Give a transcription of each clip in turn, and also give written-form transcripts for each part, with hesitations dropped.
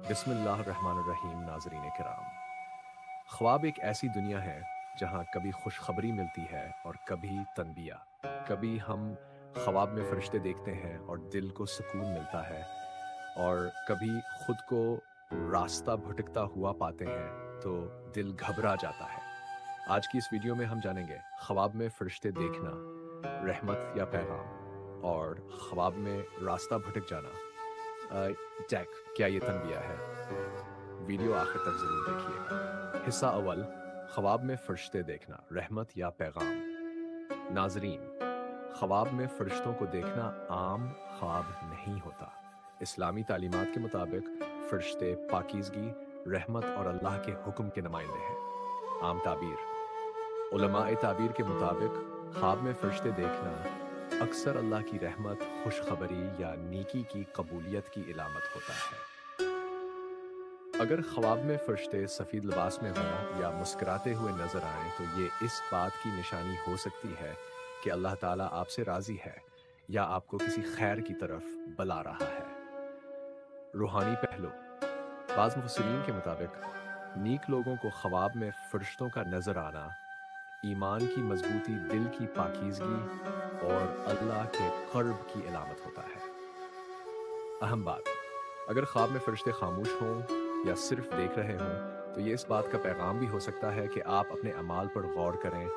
बिस्मिल्लाहिर्रहमानिर्रहीम। नाज़रीन किराम, ख्वाब एक ऐसी दुनिया है जहाँ कभी खुशखबरी मिलती है और कभी तनबिया। कभी हम ख्वाब में फरिश्ते देखते हैं और दिल को सुकून मिलता है, और कभी खुद को रास्ता भटकता हुआ पाते हैं तो दिल घबरा जाता है। आज की इस वीडियो में हम जानेंगे ख्वाब में फरिश्ते देखना रहमत या पैगाम, और ख्वाब में रास्ता भटक जाना जैक क्या ये तनबिया है। वीडियो आखिर तक जरूर देखिएगा। हिस्सा अव्वल, ख्वाब में फरिश्ते देखना रहमत या पैगाम। नाजरीन, ख्वाब में फरिश्तों को देखना आम ख्वाब नहीं होता। इस्लामी तालीमात के मुताबिक फरिश्ते पाकीज़गी, रहमत और अल्लाह के हुक्म के नुमाइंदे हैं। आम ताबीर, उलमाए ताबीर के मुताबिक ख्वाब में फरिश्ते देखना अक्सर अल्लाह की रहमत, खुशखबरी या नेकी की कबूलियत की इलामत होता है। अगर ख्वाब में फरिश्ते सफ़ेद लिबास में हों या मुस्कुराते हुए नजर आएं तो ये इस बात की निशानी हो सकती है कि अल्लाह ताला आपसे राज़ी है या आपको किसी खैर की तरफ बुला रहा है। रूहानी पहलू, बाज़ मुफस्सिरीन के मुताबिक नेक लोगों को ख्वाब में फरिश्तों का नजर आना ईमान की मजबूती, दिल की पाकीज़गी और अल्लाह के क़ुर्ब की इलामत होता है। अहम बात, अगर ख्वाब में फरिश्ते खामोश हों या सिर्फ देख रहे हों तो ये इस बात का पैगाम भी हो सकता है कि आप अपने अमाल पर गौर करें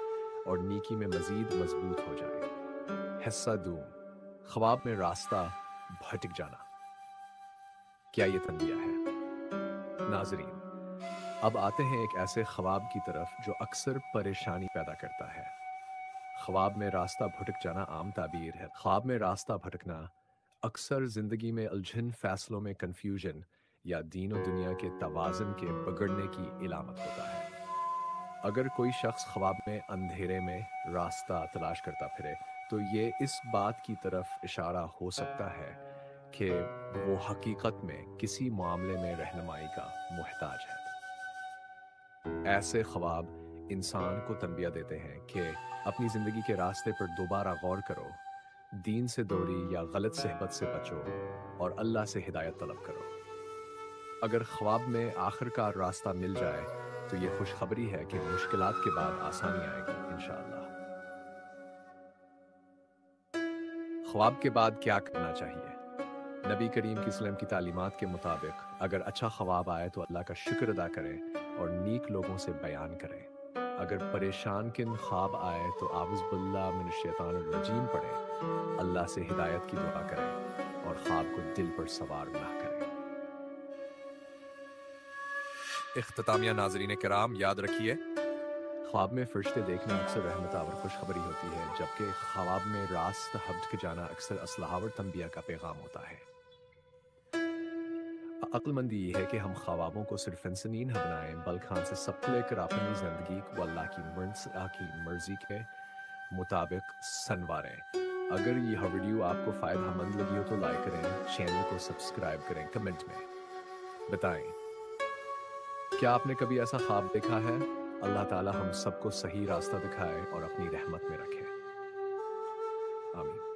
और नेकी में मजीद मजबूत हो जाएं। हिस्सा दूम, ख्वाब में रास्ता भटक जाना क्या ये तनबिया है। नाजरीन, अब आते हैं एक ऐसे ख्वाब की तरफ जो अक्सर परेशानी पैदा करता है। ख्वाब में रास्ता भटक जाना आम ताबीर है। ख्वाब में रास्ता भटकना अक्सर जिंदगी में उलझन, फैसलों में कंफ्यूजन या दीन और दुनिया के तवाज़ुन के बिगड़ने की इलामत होता है। अगर कोई शख्स ख्वाब में अंधेरे में रास्ता तलाश करता फिरे तो ये इस बात की तरफ इशारा हो सकता है कि वो हकीकत में किसी मामले में रहनुमाई का मुहताज है। ऐसे ख्वाब इंसान को तनबिया देते हैं कि अपनी ज़िंदगी के रास्ते पर दोबारा गौर करो, दीन से दूरी या गलत सहबत से बचो और अल्लाह से हिदायत तलब करो। अगर ख्वाब में आखिरकार रास्ता मिल जाए तो ये खुशखबरी है कि मुश्किलात के बाद आसानी आएगी इंशाअल्लाह। ख्वाब के बाद क्या करना चाहिए। नबी करीम की इस्लाम की तालीमात के मुताबिक अगर अच्छा ख्वाब आए तो अल्लाह का शुक्र अदा करें और नेक लोगों से बयान करें। अगर परेशान किन ख्वाब आए तो आउज़ बिल्लाह मिनश शैतानिर रजीम पढ़ें, अल्लाह से हिदायत की दुआ करें और ख्वाब को दिल पर सवार ना करें। इख्तितामिया नाज़रीन किराम, याद रखिए, ख्वाब में फरिश्ते देखना अक्सर रहमत और खुशखबरी होती है, जबकि ख्वाब में रास्ता भटक जाना अक्सर असलाह और तंबिया का पैगाम होता है। अक्लमंदी ये है कि हम ख्वाबों को सिर्फ फंसनीन न बनाएं, बल्कि हमसे सबको लेकर अपनी ज़िंदगी को अल्लाह की मर्ज़ी के मुताबिक संवारें। अगर यह वीडियो आपको फ़ायदेमंद लगी हो तो लाइक करें, चैनल को सब्सक्राइब करें, कमेंट में बताएं क्या आपने कभी ऐसा ख्वाब देखा है। अल्लाह ताला हम सबको सही रास्ता दिखाए और अपनी रहमत में रखे। आमीन।